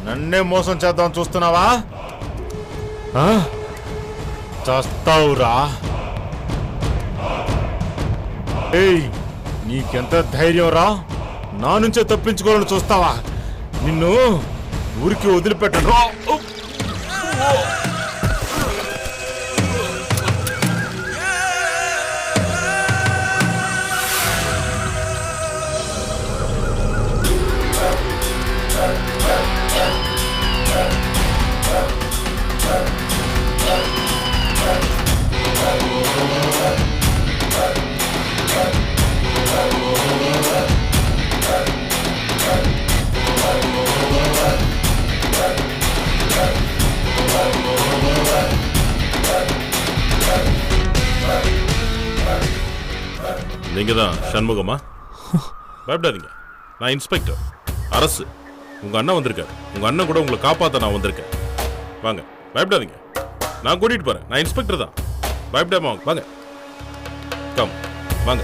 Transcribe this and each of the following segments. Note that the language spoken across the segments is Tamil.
నన్నే మోసం చేద్దాం చూస్తున్నావా? చస్తావురా. ఏయ్, నీకెంత ధైర్యం రా? నా నుంచే తప్పించుకోవాలని చూస్తావా? నిన్ను ఊరికి వదిలిపెట్టను. நீங்க தான் சண்முகமா? பயப்படாதீங்க, நான் இன்ஸ்பெக்டர் அரசு. உங்க அண்ணன் வந்திருக்காரு. உங்க அண்ணன் கூட உங்களை காப்பாற்ற நான் வந்திருக்கேன். வாங்க, பயப்படாதீங்க, நான் கூட்டிட்டு போறேன். நான் இன்ஸ்பெக்டர் தான், பயப்படாம வாங்க. கம், வாங்க.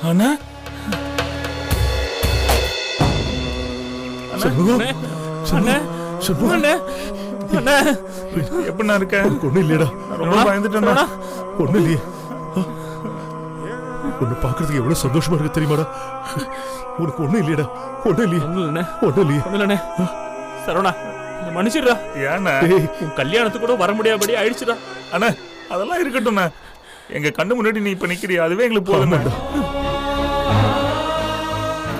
அண்ணா, எப்படின்னா இருக்க? ஒண்ணு இல்லையடா, ரொம்ப பயந்துட்டேன்னா. ஒண்ணு இல்லையே. உன்னை பாக்குறதுக்கு எவ்வளவு சந்தோஷமா இருக்கு தெரியுமாடா? உனக்கு ஒண்ணு இல்லையடா. ஒண்ணு இல்லையே. ஒண்ணு இல்லையே. சரவணா, மன்னிச்சிடுறா. ஏன்னா உன் கல்யாணத்துக்கு கூட வர முடியாதபடி ஆயிடுச்சுடா. அண்ணா, அதெல்லாம் இருக்கட்டும்ண்ணா. எங்க கண்ணு முன்னாடி நீ இப்ப நிக்கிறியா, அதுவே எங்களுக்கு போதும்.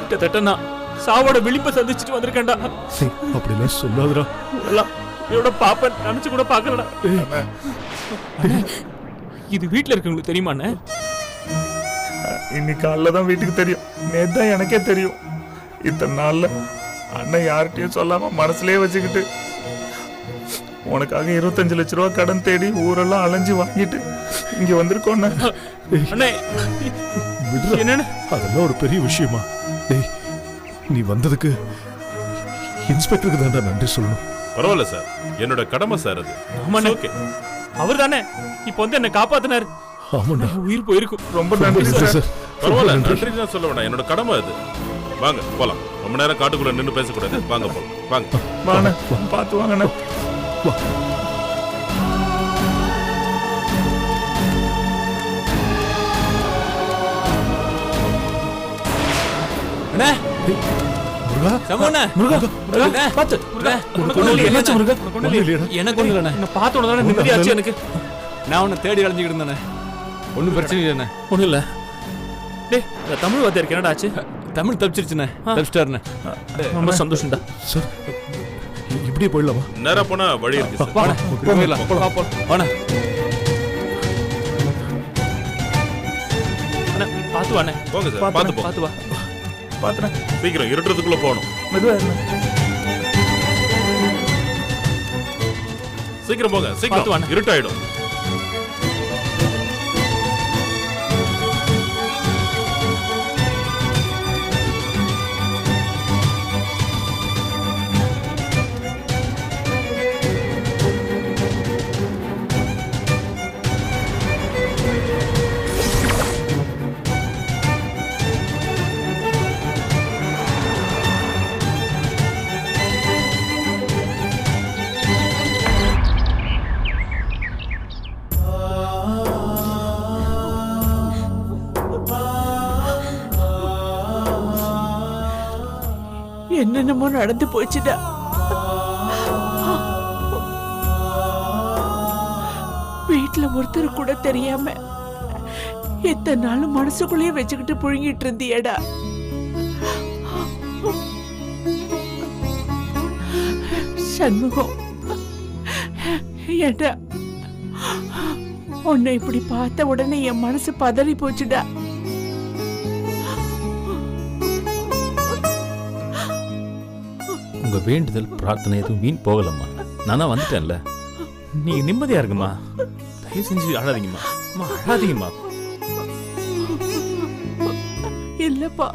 கிட்டத்தட்ட சாவோட விழிப்பை சந்திச்சுட்டு வந்திருக்கேன்டா. அப்படிலாம் சொல்லாதடா. இதோட பாப்பன் நினைச்சு கூட பாக்கலடா. இது வீட்டுல இருக்கவங்களுக்கு தெரியுமா? இன்னைக்கு காலைல தான் வீட்டுக்கு தெரியும். நேத்தான் எனக்கே தெரியும். இத்தனை நாள்ல அண்ணன் யார்கிட்டயும் சொல்லாம மனசுலயே வச்சுக்கிட்டு உனக்காக 25 லட்ச ரூபா கடன் தேடி ஊரெல்லாம் அலைஞ்சு வாங்கிட்டு இங்க வந்திருக்கோம். என்னன்னு அதெல்லாம் ஒரு பெரிய விஷயமா? நீ வந்ததுக்கு இன்ஸ்பெக்டருக்கு தான் நன்றி சொல்லணும். பரவாயில்ல சார், என்னோட கடமை சார் அது. ஓகே, அவர் தானே இப்ப வந்து என்ன காப்பாத்தினாரு. ஆமாண்டா, உயிர் போயிருக்கும். ரொம்ப நன்றி சார். பரவாயில்ல, நன்றி தான் சொல்ல வேண்டாம், என்னோட கடமை அது. வாங்க போலாம். ரொம்ப நேரம் காட்டுக்குள்ள நின்று பேசக்கூடாது. வாங்க போலாம். வாங்க, பார்த்து வாங்க. நான் உன்னை தேடி அலைஞ்சுக்கிட்டு இருந்தேன். ஒன்னும் பிரச்சனை இல்லைண்ணே. ஒன்றும் இல்லை. தமிழ் வார்த்தை இருக்கு. என்னடா ஆச்சு? தமிழ் தப்பிச்சிருச்சுண்ணே. தப்பிச்சிட்டாருண்ணே. ரொம்ப சந்தோஷம்டா சார். இப்படியே போயிடலாமா? நேரா போனா வழி இருக்கு. பார்த்து வாண்ணே. போங்க சார், பார்த்து வா. பாத்துறேன். சீக்கிரம் இருட்டுறதுக்குள்ள போகணும். சீக்கிரம் போங்க, சீக்கிரம் இருட்டாயிடும். என்னென்னமோ நடந்து போச்சுடா. வீட்டுல ஒருத்தர் கூட தெரியாம எத்தனை நாளும் மனசுக்குள்ளேயே வச்சுக்கிட்டு புழுங்கிட்டு இருந்தியடா. சண்முகம், ஏண்டா உன்னை இப்படி பார்த்த உடனே என் மனசு பதறி போச்சுடா. உங்க வேண்டுதல் பிரார்த்தனை எதுவும் வீண் போகலம்மா. நானா வந்துட்டேன்ல, நீங்க நிம்மதியா இருக்குமா. தயவு செஞ்சு அழாதீங்கம்மா. அம்மா அழாதீங்கம்மா. இல்லப்பா,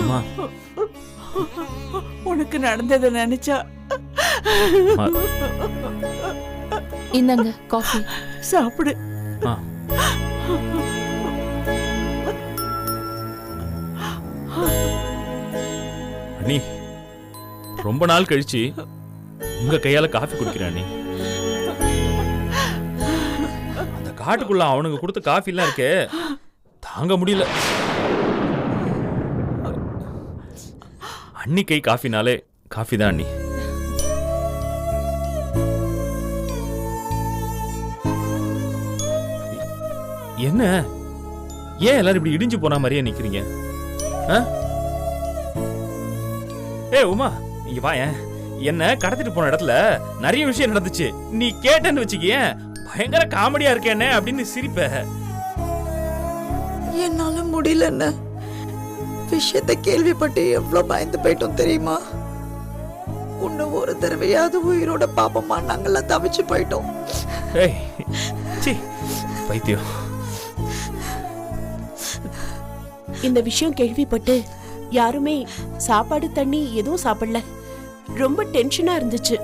அம்மா உனக்கு நடந்ததை நினைச்சா. இந்தாங்க காஃபி சாப்பிடு. அண்ணி, ரொம்ப நாள் கழிச்சு உங்க கையால காஃபி குடிக்கிறேன் அண்ணி. அந்த காட்டுக்குள்ள அவனுங்க கொடுத்த காஃபி எல்லாம் இருக்கே, தாங்க முடியல. அண்ணி கை காஃபினாலே காஃபி தான் அண்ணி. என்ன ஏன் எல்லாரும் இப்படி இடிஞ்சு போன மாதிரியே நிக்கிறீங்க? ஏ உமா, இங்க வா. என்ன கடத்திட்டு போன இடத்துல நிறைய விஷயம் நடந்துச்சு. நீ கேட்டேன்னு வச்சுக்கிய, பயங்கர காமெடியா இருக்கேன்னு அப்படின்னு சிரிப்ப. என்னால முடியல. விஷயத்தை கேள்விப்பட்டு எவ்வளவு பயந்து போயிட்டோம் தெரியுமா? இன்னும் ஒரு தடவையாவது உயிரோட பாப்பமா நாங்கெல்லாம் தவிச்சு போயிட்டோம். பைத்தியம். இந்த விஷயம் கேள்விப்பட்டு யாருமே சாப்பாடு தண்ணி எதுவும் சாப்பிடல. ரொம்ப டென்ஷனா இருந்துச்சு.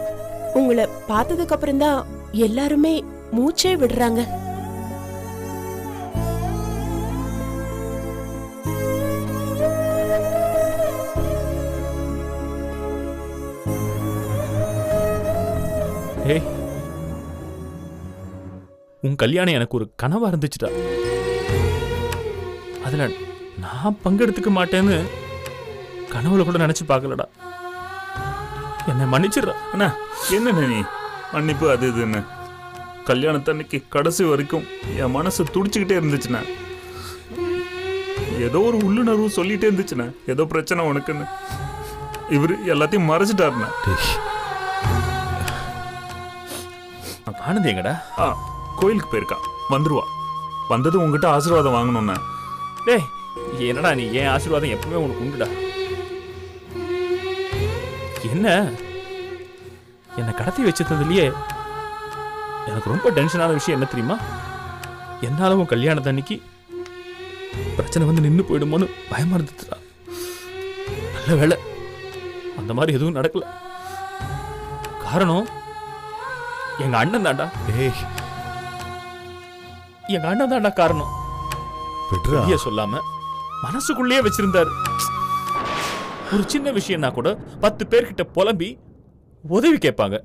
உங்களை பார்த்ததுக்கு அப்புறம் தான் எல்லாருமே மூச்சே விடுறாங்க. உன் கல்யாணம் எனக்கு ஒரு கனவா இருந்துச்சுடா. அதுல நான் பங்கெடுத்துக்க மாட்டேன்னு கனவுல கூட நினைச்சு பார்க்கலடா. என்ன மன்னிச்சிடுறா. அண்ணா என்ன நீ மன்னிப்பு அது இதுன்னு? கல்யாணத்தன்னைக்கு கடைசி வரைக்கும் என் மனசு துடிச்சுக்கிட்டே இருந்துச்சுண்ணா. ஏதோ ஒரு உள்ளுணர்வு சொல்லிட்டே இருந்துச்சுண்ணா, ஏதோ பிரச்சனை உனக்குன்னு. இவரு எல்லாத்தையும் மறைச்சிட்டாருண்ணா. ஆனந்த் எங்கடா? கோயிலுக்கு போயிருக்கா, வந்துருவா. வந்தது உங்ககிட்ட ஆசீர்வாதம் வாங்கணும்னா. டேய் என்னடா நீ, ஏன் ஆசீர்வாதம் எப்பவுமே உனக்கு உண்டுடா. என்ன கடத்தி வச்சதுலயே எனக்கு ரொம்ப டென்ஷனான விஷயம் என்ன தெரியுமா? என்னால உன் கல்யாணத்து அன்னைக்கு பிரச்சனை வந்து நின்று போயிடுமோன்னு பயமா இருந்துச்சுடா. நல்ல வேலை அந்த மாதிரி எதுவும் நடக்கல. காரணம் எங்க அண்ணன் தான்டா. எங்க அண்ணன் தான்டா காரணம். வெளியே சொல்லாம மனசுக்குள்ளேயே வச்சிருந்தாரு. ஒரு சின்ன விஷயம்னா கூட 10 பேர்கிட்ட புலம்பி உதவி கேட்பாங்க.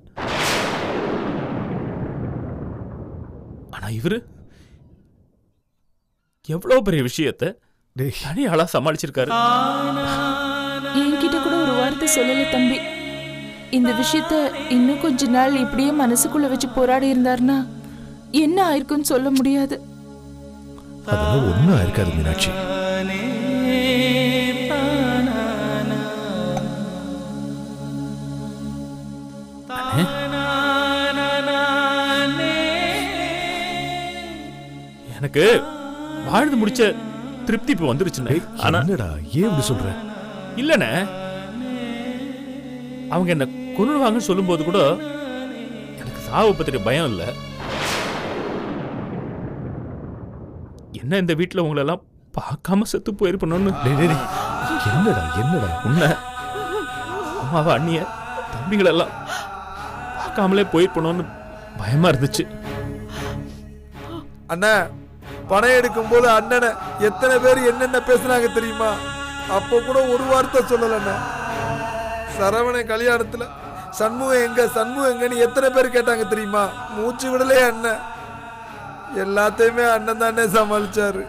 ஆனா இவரு எவ்வளவு பெரிய விஷயத்தை தனியாளா சமாளிச்சிருக்காரு. என்கிட்ட கூட ஒரு வார்த்தை சொல்லல தம்பி. இந்த விஷயத்த இன்னும் கொஞ்ச நாள் இப்படியே மனசுக்குள்ள வச்சு போராடி இருந்தாருன்னா என்ன ஆயிருக்குன்னு சொல்ல முடியாது. அதெல்லாம் ஒண்ணும் ஆயிருக்காது மீனாட்சி. எனக்கு வாழ்ந்து முடிச்ச திருப்தி இப்ப வந்துருச்சுண்ணே. என்னடா ஏன் இப்படி சொல்ற? இல்லண்ணே, அவங்க என்ன கொன்னுடுவாங்கன்னு சொல்லும் போது கூட எனக்கு சாவு பத்திர பயம் இல்ல. என்ன இந்த வீட்டுல உங்களை எல்லாம் பார்க்காம செத்து போயிருப்பணும்னு. என்னடா உன்ன அம்மாவா அண்ணிய தம்பிகள் எல்லாம் பார்க்காமலே போயிருப்பணும்னு பயமா இருந்துச்சு. அண்ணா பணம் எடுக்கும் போது அண்ணனை எத்தனை பேர் என்னென்ன பேசுனாங்க தெரியுமா? அப்போ கூட ஒரு வார்த்தை சொல்லலண்ணா. சரவண கல்யாணத்துல சண்முகம் எங்கன்னு எத்தனை பேர் கேட்டாங்க தெரியுமா? மூச்சு விடலே அண்ணன். எல்லாத்தையுமே அண்ணன் தானே சமாளிச்சாரு.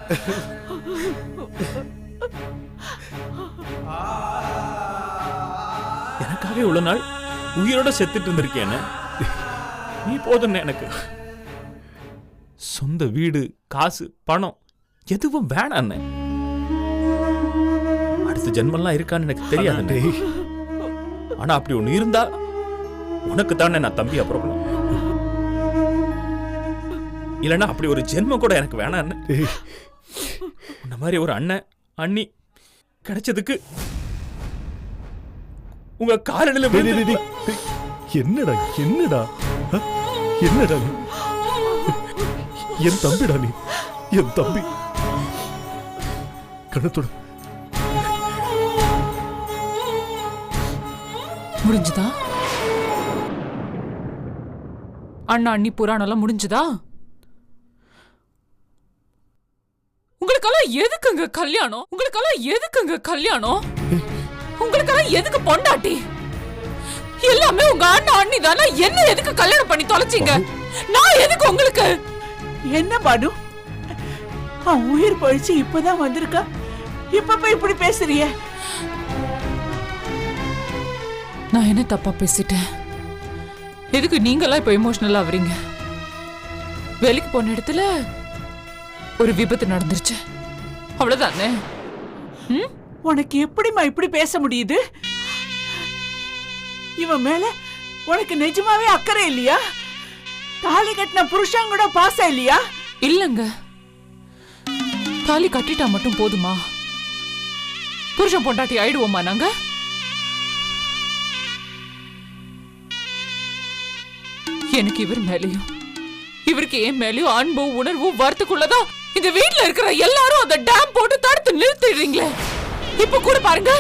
எனக்காக இவ்வளவு நாள் உயிரோட செத்துட்டு இருந்திருக்கேன். நீ போதும். எனக்கு சொந்த வீடு, காசு, பணம் எதுவும் வேணாம். அடுத்த ஜென்மெல்லாம் இருக்கான்னு எனக்கு தெரியாது. ஆனா அப்படி ஒண்ணு இருந்தா உனக்கு தானே நான் தம்பியா ப்ராப்ளம். இல்லைன்னா அப்படி ஒரு ஜென்மம் கூட எனக்கு வேணான்னு. டேய், உன்ன மாதிரி ஒரு அண்ணன் அண்ணி கிடைச்சதுக்கு உங்க காலடியில டேய், டேய், டேய், டேய், என்னடா என்னடா ஆ? என்னடா நீ? என் தம்பிடா நீ, என் தம்பி. கணத்தோட முடிஞ்சுதா? அண்ணா அண்ணி புராணம் முடிஞ்சுதா? உங்களுக்கெல்லாம் எதுக்குங்க கல்யாணம்? உங்களுக்கெல்லாம் எதுக்குங்க கல்யாணம்? உங்களுக்கெல்லாம் எதுக்கு பொண்டாட்டி? எல்லாமே உங்க அண்ணா அண்ணி தானே. என்ன எதுக்கு கல்யாணம் பண்ணி தொலைச்சிங்க? நான் எதுக்கு உங்களுக்கு? என்ன பானு, அவன் உயிர் போயிடுச்சு, இப்பதான் வந்திருக்கா, இப்ப போய் இப்படி பேசுறிய? நான் என்ன தப்பா பேசிட்டேன்? எதுக்கு நீங்களாம் இப்ப எமோஷனலா ஆவறீங்க? வேலைக்கு போன இடத்துல ஒரு விபத்து நடந்துருச்சு, அவ்வளவுதானே. உனக்கு எப்படிமா இப்படி பேச முடியுது? இவன் மேல உனக்கு நிஜமாவே அக்கறை இல்லையா? தாலி கட்டின புருஷன் கூட பாசம் இல்லையா? இல்லங்க, தாலி கட்டிட்டா மட்டும் போதுமா? புருஷன் பொண்டாட்டி ஆயிடுவோமா நாங்க? எனக்கு இவர் மேலையும் இவருக்கு என் மேலையும் அன்பு உணர்வு வரத்துக்குள்ளதான் இந்த வீட்டுல இருக்கிற எல்லாரும் அந்த டேம் போட்டு தடுத்து நிறுத்திடுறீங்களே. இப்ப கூட பாருங்க,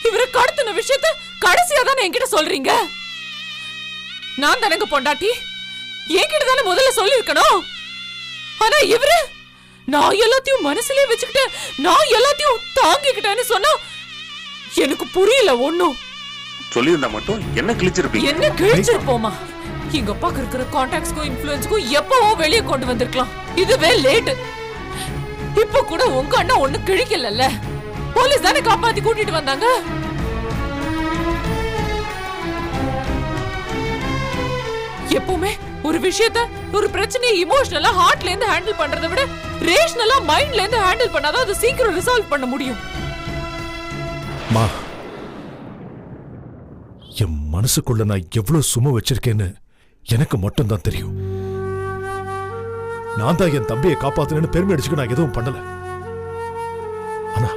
இவரை கடத்தின விஷயத்த கடைசியா தானே என்கிட்ட சொல்றீங்க. நான் தானங்க பொண்டாட்டி, என்கிட்ட தானே முதல்ல சொல்லி இருக்கணும். ஆனா இவரு நான் எல்லாத்தையும் மனசுலயே வச்சுக்கிட்டு நான் எல்லாத்தையும் தாங்கிக்கிட்டேன்னு சொன்னா எனக்கு புரியல. ஒண்ணும் சொல்லியிருந்தா மட்டும் என்ன கிழிச்சிருப்பீங்க? என்ன கிழிச்சிருப்போமா? எங்க அப்பாக்கு இருக்கிற கான்டாக்ட்ஸ்க்கும் இன்ஃப்ளூயன்ஸ்க்கும் எப்பவோ வெளியே கொண்டு வந்திருக்கலாம். இதுவே லேட். இப்ப கூட உங்க அண்ணா ஒண்ணு கிழிக்கல. போலீஸ் தானே காப்பாத்தி கூட்டிட்டு வந்தாங்க. எப்பவுமே ஒரு விஷயத்த, ஒரு பிரச்சனையை இமோஷனலா ஹார்ட்ல இருந்து ஹேண்டில் பண்றதை விட ரேஷனலா மைண்ட்ல இருந்து ஹேண்டில் பண்ணாதான் அது சீக்கிரம் ரிசால்வ் பண்ண முடியும். மா, என் மனசுக்குள்ள நான் எவ்வளவு சும வச்சிருக்கேன்னு எனக்கு மட்டும் தான் தெரியும். நான் தான் என் தம்பியை காப்பாத்தினேன்னு பெருமை அடிச்சுக்க நான் எதுவும் பண்ணல. ஆனா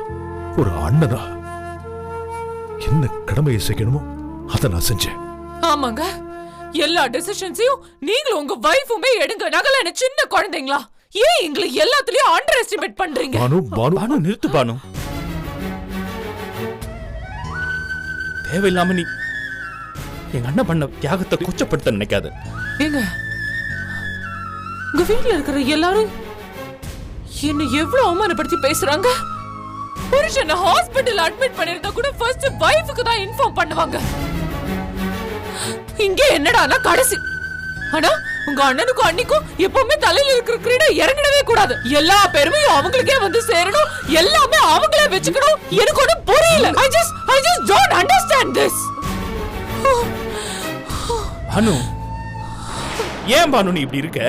ஒரு அண்ணனா என்ன கடமையை செய்யணுமோ அதை நான் செஞ்சேன். ஆமாங்க, எல்லா டெசிஷன்ஸையும் நீங்களும் உங்க வைஃபுமே எடுங்க. நகல என்ன சின்ன குழந்தைங்களா? ஏன் எங்களை எல்லாத்துலயும் அண்டர் எஸ்டிமேட் பண்றீங்க? பானு நிறுத்து பானு. தேவையில்லாம நீ எங்க அண்ணன் பண்ண தியாகத்தை கொச்சப்படுத்த நினைக்காத. ஏங்க, உங்க வீட்டுல இருக்கிற எல்லாரும் என்ன எவ்வளவு அவமானப்படுத்தி பேசுறாங்க. புருஷனை ஹாஸ்பிடல் அட்மிட் பண்ணிருந்தா கூட ஃபர்ஸ்ட் வைஃப்க்கு தான் இன்ஃபார்ம் பண்ணுவாங்க. இங்க என்னடானா கடைசி. ஆனா உங்க அண்ணனுக்கும் அண்ணிக்கும் எப்பவுமே தலையில இருக்கிற கிரீட இறங்கிடவே கூடாது. எல்லா பெருமையும் அவங்களுக்கே வந்து சேரணும், எல்லாமே அவங்களே வச்சுக்கணும். எனக்கு ஒன்றும் புரியல. I just don't understand this. Banu, ஏன் பானு நீ இப்படி இருக்க?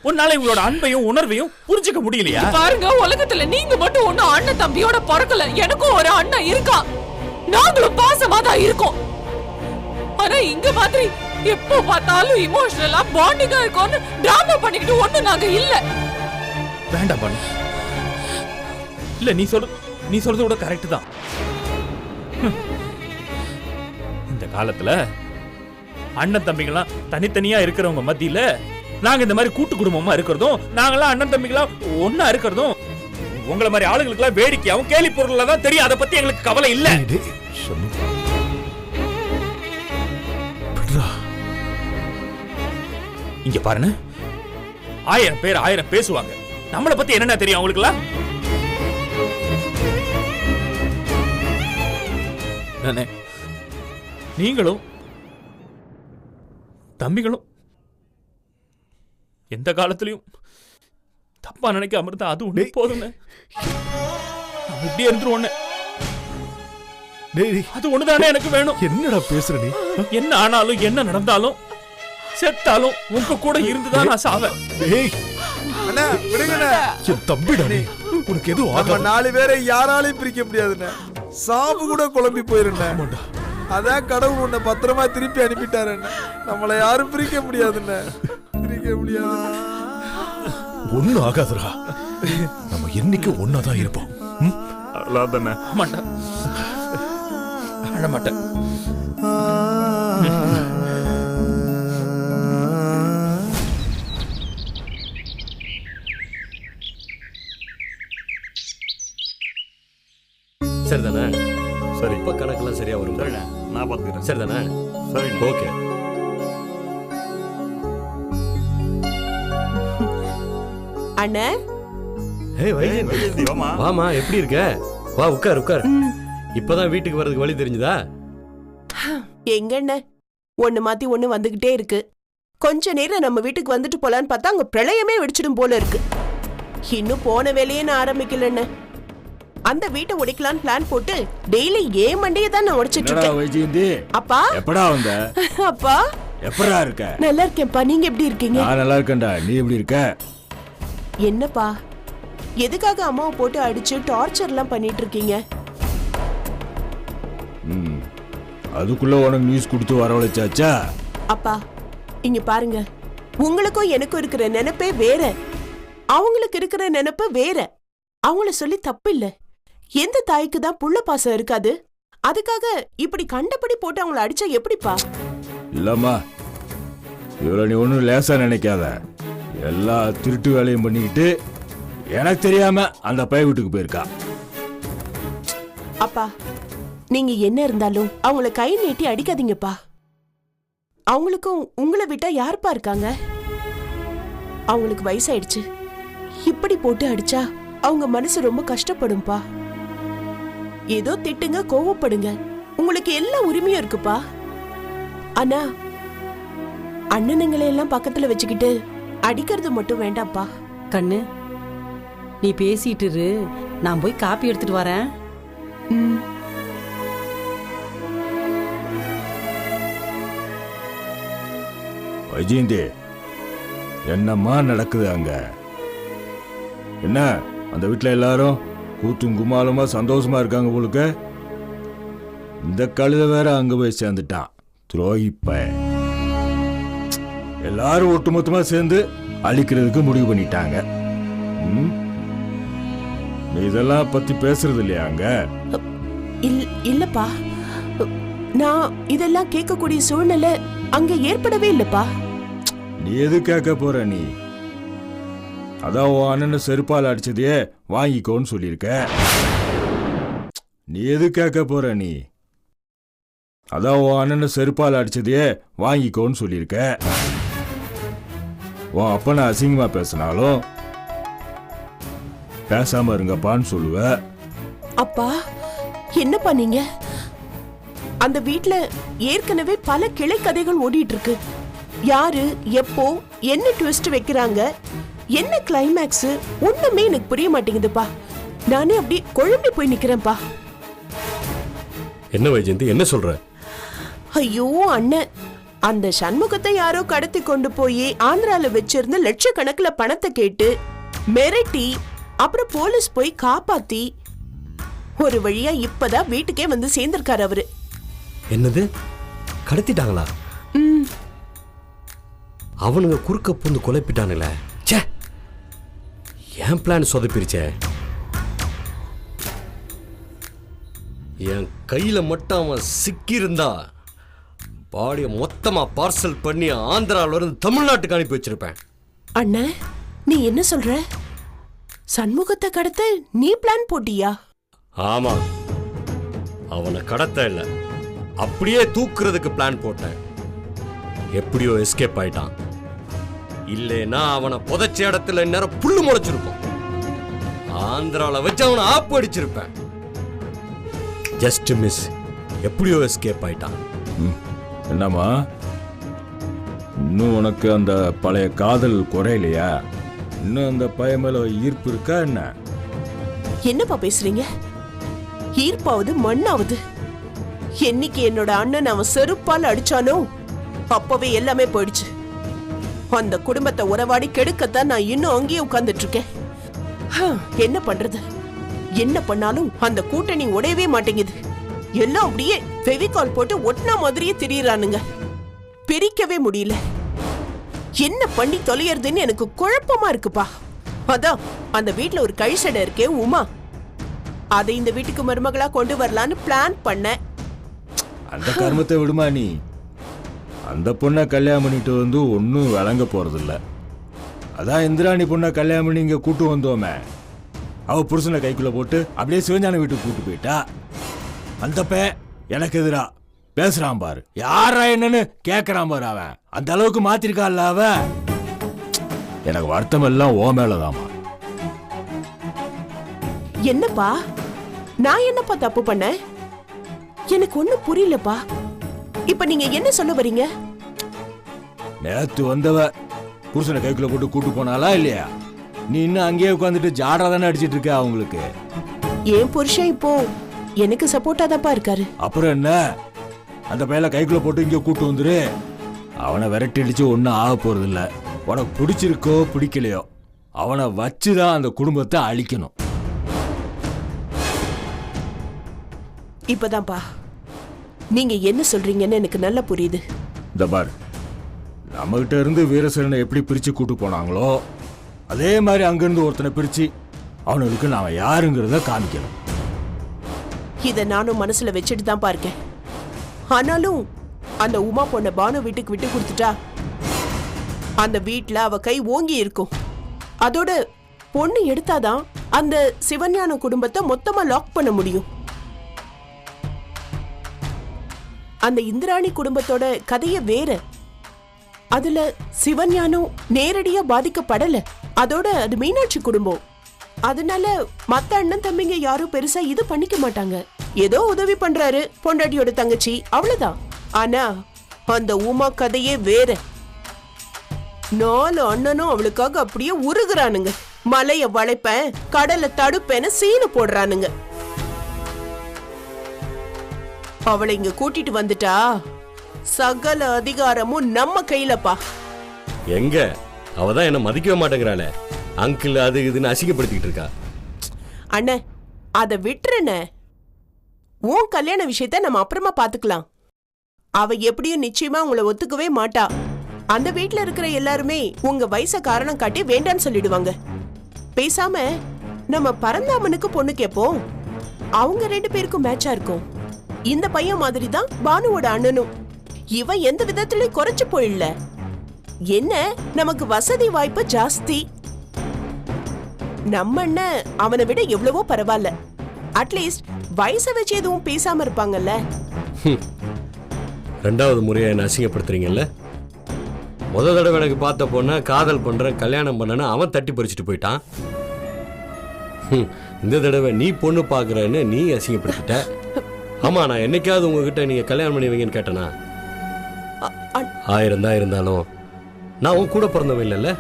உன்னால இவங்களோட அன்பையும் உணர்வையும் புரிஞ்சுக்க முடியலையா? பாருங்க, உலகத்துல நீங்க மட்டும் ஒண்ணு அண்ணன் தம்பியோட பிறக்கல. எனக்கும் ஒரு அண்ணன் இருக்கான், நாங்களும் பாசமா தான் இருக்கோம். ஆனா இங்க மாதிரி எப்போ பார்த்தாலும் இமோஷனலா பாண்டிங்கா இருக்கோம்னு டிராமா பண்ணிக்கிட்டு ஒண்ணு நாங்க இல்ல. வேண்டாம் பானு, இல்ல நீ சொல்றது கூட கரெக்ட் தான். இந்த காலத்துல அண்ணன் தம்பிங்களாம் தனித்தனியா இருக்கிறவங்க மத்தியில நாங்க இந்த மாதிரி கூட்டு குடும்பமா இருக்கிறதும், நாங்களாம் அண்ணன் தம்பிங்களா ஒன்னா இருக்கிறதும் உங்களை மாதிரி ஆளுங்களுக்குலாம் வேடிக்கையாவும் கேலி பொருள்ல தான் தெரியும். அதை பத்தி எங்களுக்கு கவலை இல்ல. இங்க பாருங்க, 1000 பேர் 1000 பேசுவாங்க. நம்மளை பத்தி என்னென்ன தெரியும் அவங்களுக்குலாம்? நீங்களும் தம்பிகளும் எந்த காலத்திலையும் தப்பா நினைக்க அமர்ந்தா அது ஒண்ணு போதும். இப்படியே இருந்துருவோன்னு அது ஒண்ணுதானே எனக்கு வேணும். என்னடா பேசுற நீ? என்ன ஆனாலும் என்ன நடந்தாலும் செத்தாலும் உங்க கூட இருந்துதான் நான் சாவேன். அண்ணா விடுங்கண்ணா, என் தம்பிடா நீ. உனக்கு எதுவும் நம்ம 4 பேரை யாராலையும் பிரிக்க முடியாதுண்ணே. சாவு கூட குழம்பி போயிருந்தேன். அதான் கடவுள் உன்னை பத்திரமா திருப்பி அனுப்பிட்டாரு. நம்மளை யாரும் பிரிக்க முடியாதுன்னு பிரிக்க முடியாது. ஒண்ணும் ஆகாதுடா. நம்ம என்னைக்கு ஒன்னாதான் இருப்போம். அவ்வளவுதானே. மாட்டேன், அழ மாட்டேன். சரிதானே? சரி, இப்ப கணக்கெல்லாம் சரியா வரும். நான் பாத்துக்கிறேன். சரிதானே? சரி, ஓகே. அண்ணே, வாமா, எப்படி இருக்க? வா, உட்கார் உட்கார். இப்பதான் வீட்டுக்கு வர்றதுக்கு வழி தெரிஞ்சுதா? எங்க அண்ணே, ஒண்ணு மாத்தி ஒண்ணு வந்துகிட்டே இருக்கு. கொஞ்ச நேரம் நம்ம வீட்டுக்கு வந்துட்டு போலான்னு பார்த்தா அங்க பிரளயமே வெடிச்சிடும் போல இருக்கு. இன்னும் போன வேலையே நான் ஆரம்பிக்கலண்ணே. அந்த வீட்டை உடைக்கலான்னு பிளான் போட்டு டெய்லி ஏன் மண்டையை தான் நான் உடைச்சிட்டு இருக்கேன். அப்பா, எப்படா வந்த? அப்பா, எப்படா இருக்க? நல்லா இருக்கேன்ப்பா. நீங்க எப்படி இருக்கீங்க? நான் நல்லா இருக்கேன்டா. நீ எப்படி இருக்க? என்னப்பா, எதுக்காக அம்மாவை போட்டு அடிச்சு டார்ச்சர்லாம் பண்ணிட்டு இருக்கீங்க? அதுக்குள்ள உனக்கு நியூஸ் கொடுத்து வரவழைச்சாச்சா? அப்பா, இங்க பாருங்க, உங்களுக்கும் எனக்கும் இருக்கிற நினைப்பே வேற, அவங்களுக்கு இருக்கிற நினைப்பு வேற. அவங்கள சொல்லி தப்பு இல்ல. எந்த தாய்க்கு தான் புள்ள பாசம் இருக்காது? அதுக்காக இப்படி கண்டபடி போட்டு அவங்கள அடிச்சா எப்படிப்பா? இல்லம்மா, இவ்வளவு நீ ஒன்றும் லேசா நினைக்காத. எல்லா திருட்டு வேலையும் பண்ணிக்கிட்டு எனக்கு தெரியாம அந்த பைய வீட்டுக்கு போயிருக்கா. அப்பா, நீங்க என்ன இருந்தாலும் அவங்கள கை நீட்டி அடிக்காதீங்கப்பா. அவங்களுக்கும் உங்களை விட்டா யாருப்பா இருக்காங்க? அவங்களுக்கு வயசாயிடுச்சு. இப்படி போட்டு அடிச்சா அவங்க மனசு ரொம்ப கஷ்டப்படும்பா. ஏதோ திட்டுங்க, கோவப்படுங்க, உங்களுக்கு எல்லா உரிமையும் இருக்குப்பா. ஆனா அண்ணனுங்களை எல்லாம் பக்கத்துல வச்சுக்கிட்டு அடிக்கிறது மட்டும் வேண்டாப்பா. கண்ணு, நீ பேசிட்டு இரு, நான் போய் காப்பி எடுத்துட்டு வரேன். வைஜெயந்தி, என்னம்மா நடக்குது அங்க? என்ன அந்த வீட்டுல எல்லாரும் கூத்தும் குமாலமா சந்தோஷமா இருக்காங்க போலுக்க. இந்த கழுத வேற அங்க போய் சேர்ந்துட்டான், துரோகிப்ப. எல்லாரும் ஒட்டுமொத்தமா சேர்ந்து அழிக்கிறதுக்கு முடிவு பண்ணிட்டாங்க. நீ இதெல்லாம் பத்தி பேசுறது இல்லையா அங்க? இல்லப்பா, நான் இதெல்லாம் கேட்கக்கூடிய சூழ்நிலை அங்க ஏற்படவே இல்லப்பா. நீ எது கேட்க போற? நீ அதான் உன் அண்ணனை செருப்பால் அடிச்சதையே வாங்கிக்கோன்னு சொல்லியிருக்க. நீ எது கேட்க போற? நீ அதான் உன் அண்ணனை செருப்பால் அடிச்சதையே வாங்கிக்கோன்னு சொல்லியிருக்க. உன் அப்பனை அசிங்கமா பேசினாலும் பேசாம இருங்கப்பான்னு சொல்லுவ. அப்பா, என்னப்பா நீங்க? அந்த வீட்ல ஏற்கனவே பல கிளை கதைகள் ஓடிட்டு இருக்கு. யாரு எப்போ என்ன ட்விஸ்ட் வைக்கிறாங்க, என்ன கிளைமேக்ஸ், ஒண்ணுமே எனக்கு புரிய மாட்டேங்குதுப்பா. நானே அப்படி குழம்பி போய் நிக்கிறேன்ப்பா. என்ன வைஜெயந்தி, என்ன சொல்ற? ஐயோ அண்ணன், அந்த சண்முகத்தை யாரோ கடத்தி கொண்டு போய் ஆந்திரால வச்சிருந்த லட்சக்கணக்கில் பணத்தை கேட்டு மிரட்டி அப்புறம் போலீஸ் போய் காப்பாத்தி ஒரு வழியா இப்பதான் வீட்டுக்கே வந்து சேர்ந்திருக்காரு அவரு. என்னது, கடத்திட்டாங்களா? அவனுங்க குறுக்க பூந்து குழப்பிட்டானுங்களே. ச்சே, என் பிளான் சொதப்பிருச்சே. என் கையில மட்டும் அவன் சிக்கியிருந்தா பாடிய மொத்தமா பார்சல் பண்ணி ஆந்திரால இருந்து தமிழ்நாட்டுக்கு அனுப்பி வச்சிருப்பேன். அண்ணன், நீ என்ன சொல்ற? சண்முகத்தை கடத்த நீ பிளான் போட்டியா? ஆமா, அவனை கடத்த இல்ல, அப்படியே தூக்குறதுக்கு பிளான் போட்டேன். எப்படியோ எஸ்கேப் ஆயிட்டான். இல்லைன்னா அவனை புதைச்ச இடத்துல நேரம் புல்லு முளைச்சிருக்கும். ஆந்திரால வச்சு அவனை ஆப்பு அடிச்சிருப்பேன். ஜஸ்ட் மிஸ், எப்படியோ எஸ்கேப் ஆயிட்டான். என்னம்மா, இன்னும் உனக்கு அந்த பழைய காதல் குறையிலையா? இன்னும் அந்த பையன் மேல ஈர்ப்பு இருக்கா என்ன? என்னப்பா பேசுறீங்க? ஈர்ப்பாவது மண்ணாவது. என்னைக்கு என்னோட அண்ணன் அவன் செருப்பால் அடிச்சானோ அப்பவே எல்லாமே போயிடுச்சு. அந்த குடும்பத்தை உறவாடி கெடுக்கத்தான் நான் இன்னும் அங்கேயே உட்கார்ந்துட்டு இருக்கேன். என்ன பண்றது? என்ன பண்ணாலும் அந்த கூட்டணி உடையவே மாட்டேங்குது. எல்லாம் அப்படியே ஃபெவிகால் போட்டு ஒட்டினா மாதிரியே திரியறானுங்க. பிரிக்கவே முடியல. என்ன பண்ணி தொலையறதுன்னு எனக்கு குழப்பமா இருக்குப்பா. அதான் அந்த வீட்ல ஒரு கழிசடை இருக்கே உமா, அதை இந்த வீட்டுக்கு மருமகளா கொண்டு வரலான்னு பிளான் பண்ண. அந்த கர்மத்தை விடுமா நீ. அந்த பொண்ணை கல்யாணம் பண்ணிட்டு வந்து ஒன்றும் விளங்க போறதில்ல. அதான் இந்திராணி பொண்ணை கல்யாணம் பண்ணி இங்கே கூட்டு வந்தோமே, அவ புருஷனை கைக்குள்ள போட்டு அப்படியே சிவஞான வீட்டுக்கு கூட்டு போயிட்டா. அந்த பே எனக்கு எதிரா பேசுறான் பாரு, யாரா என்னன்னு கேட்கறான் பாரு. அவன் அந்த அளவுக்கு மாத்திருக்கான்ல அவன். எனக்கு வருத்தம் எல்லாம் ஓ மேலதாமா. என்னப்பா நான் என்னப்பா தப்பு பண்ண? எனக்கு ஒண்ணும் புரியலப்பா. இப்ப நீங்க என்ன சொல்ல வரீங்க? நேத்து வந்தவ புருஷனை கைக்குள்ள போட்டு கூட்டு போனாலா இல்லையா? நீ இன்னும் அங்கேயே உட்காந்துட்டு ஜாடா தானே அடிச்சிட்டு இருக்க அவங்களுக்கு. என் புருஷன் இப்போ எனக்கு சப்போர்ட்டா தான்ப்பா இருக்காரு. அப்புறம் என்ன, அந்த பையனை கைக்குள்ள போட்டு இங்கே கூட்டு வந்துரு. அவனை விரட்டி அடிச்சு ஒன்றும் ஆக போறது இல்லை. உனக்கு பிடிச்சிருக்கோ பிடிக்கலையோ அவனை வச்சுதான் அந்த குடும்பத்தை அழிக்கணும். இப்பதான்ப்பா நீங்க என்ன சொல்றீங்கன்னு எனக்கு நல்லா புரியுது. இந்த பார், நம்மகிட்ட இருந்து வீரசேனனை எப்படி பிரிச்சு கூட்டு போனாங்களோ அதே மாதிரி அங்கிருந்து ஒருத்தனை பிரிச்சு அவனுக்கு நாம யாருங்கிறத காமிக்கணும். இத நானும் மனசுல வச்சுட்டு தான் இருக்கேன். ஆனாலும் அந்த உமா பொண்ண பானு வீட்டுக்கு விட்டு கொடுத்துட்டா அந்த வீட்டுல அவ கை ஓங்கி இருக்கும். அதோட பொண்ணு எடுத்தாதான் அந்த சிவஞான குடும்பத்தை மொத்தமா லாக் பண்ண முடியும். அந்த இந்திராணி குடும்பத்தோட கதைய வேற. அதுல சிவஞானம் நேரடியா பாதிக்கப்படல. அதோட அது மீனாட்சி குடும்பம். அதனால மத்த அண்ணன் தம்பிங்க யாரும் பெருசா இது பண்ணிக்க மாட்டாங்க. ஏதோ உதவி பண்றாரு பொண்டாட்டியோட தங்கச்சி, அவ்வளவுதான். ஆனா அந்த உமா கதையே வேற. 4 அண்ணனும் அவளுக்காக அப்படியே உருகுறானுங்க. மலைய வளைப்பேன், கடலை தடுப்பேன்னு சீனு போடுறானுங்க. அவளை இங்க கூட்டிட்டு வந்துட்டா சகல அதிகாரமும் நம்ம கையிலப்பா. எங்க அவதான் என்ன மதிக்கவே மாட்டேங்கிறாளே. அங்கிள் அது இதுன்னு அசிங்கப்படுத்திட்டு இருக்கா. அண்ணே அதை விட்டுருண்ணே. உன் கல்யாண விஷயத்த நம்ம அப்புறமா பாத்துக்கலாம். அவ எப்படியும் நிச்சயமா உங்களை ஒத்துக்கவே மாட்டா. அந்த வீட்டுல இருக்கிற எல்லாருமே உங்க வயசை காரணம் காட்டி வேண்டான்னு சொல்லிடுவாங்க. பேசாம நம்ம பரந்தாமனுக்கு பொண்ணு கேட்போம். அவங்க 2 பேருக்கும் மேட்சா இருக்கும். இந்த பையன் மாதிரி தான் பானுவோட அண்ணனும். இவன் எந்த விதத்திலயும் குறைச்சு போயிடல. என்ன நமக்கு வசதி வாய்ப்பு ஜாஸ்தி. நம்ம அண்ணன் அவனை விட எவ்வளவோ பரவாயில்ல. அட்லீஸ்ட் வயசை வச்சு எதுவும் பேசாம இருப்பாங்கல்ல. 2வது முறையா என்ன அசிங்கப்படுத்துறீங்கல்ல. முதல் தடவை எனக்கு பார்த்த பொண்ண காதல் பண்றேன் கல்யாணம் பண்ணனு அவன் தட்டி பறிச்சுட்டு போயிட்டான். இந்த தடவை நீ பொண்ணு பாக்குறன்னு நீ அசிங்கப்படுத்திட்ட. ஆமா, நான் என்னைக்காவது உங்ககிட்ட நீங்க கல்யாணம் பண்ணி வைங்கன்னு கேட்டனா? 1000 தான் இருந்தாலும் நான் உன் கூட பிறந்தவன் இல்லைல்ல.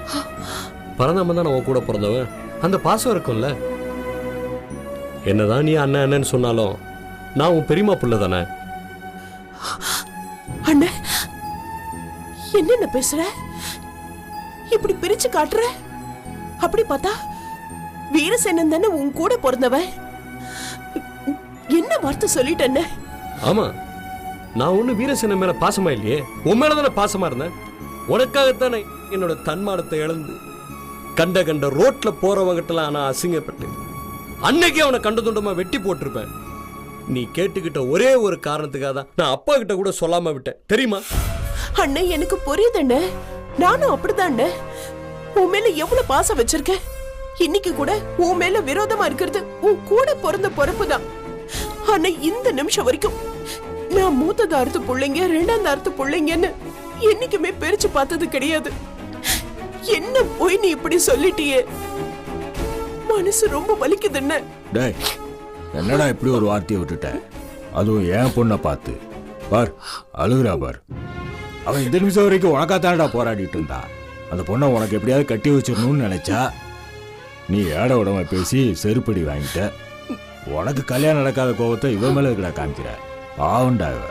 பிறந்தவன் தான் நான் உன் கூட பிறந்தவன். அந்த பாசம் இருக்கும்ல. என்னதான் நீ அண்ணன் அண்ணன்னு சொன்னாலும் நான் உன் பெரியமா புள்ள தானே. அண்ணா என்ன பேசுற? இப்படி பிரிச்சு காட்டுற? அப்படி பார்த்தா வீரசேனன் தானே உன் கூட பிறந்தவன். என்ன வார்த்தை சொல்லிட்டேன்னு? ஆமா, நான் ஒண்ணு வீரசேனன் மேல பாசமா இல்லையே, உன் மேலதானே பாசமா இருந்தேன். உனக்காகத்தானே என்னோட தன்மானத்தை இழந்து கண்ட ரோட்ல போறவங்கிட்டலாம் நான் அசிங்கப்பட்டேன். அன்னைக்கு அவனை கண்ட துண்டமா வெட்டி போட்டிருப்பேன். நீ கேட்டுக்கிட்ட ஒரே ஒரு காரணத்துக்காக தான் நான் அப்பா கிட்ட கூட சொல்லாம விட்டேன், தெரியுமா? அண்ணே எனக்கு புரியுது அண்ணே. நானும் அப்படிதான். உன் மேல எவ்வளவு பாசம் வச்சிருக்கேன். இன்னைக்கு கூட உன் மேல விரோதமா இருக்கிறது உன் கூட பிறந்த பொறுப்பு தான். ஆனா இந்த நிமிஷம் வரைக்கும் நான் மூத்ததாரத்து பிள்ளைங்க 2ஆம் பிள்ளைங்கன்னு என்னைக்குமே பிரிச்சு பார்த்தது கிடையாது. என்ன போய் நீ இப்படி சொல்லிட்டியே, மனசு ரொம்ப வலிக்குதுன்னு. டேய், என்னடா இப்படி ஒரு வார்த்தையை விட்டுட்ட? அதுவும் என் பொண்ணை பார்த்து பார், அழுகுறா பார். அவன் இந்த நிமிஷம் வரைக்கும் உனக்காத்தானடா போராடிட்டு இருந்தா. அந்த பொண்ணை உனக்கு எப்படியாவது கட்டி வச்சிடணும்னு நினைச்சா நீ ஏட உடம்ப பேசி செருப்படி வாங்கிட்ட. உனக்கு கல்யாணம் நடக்காத கோபத்தை இவன் மேல இருக்கடா காமிக்கிற. பாவண்டா இவ.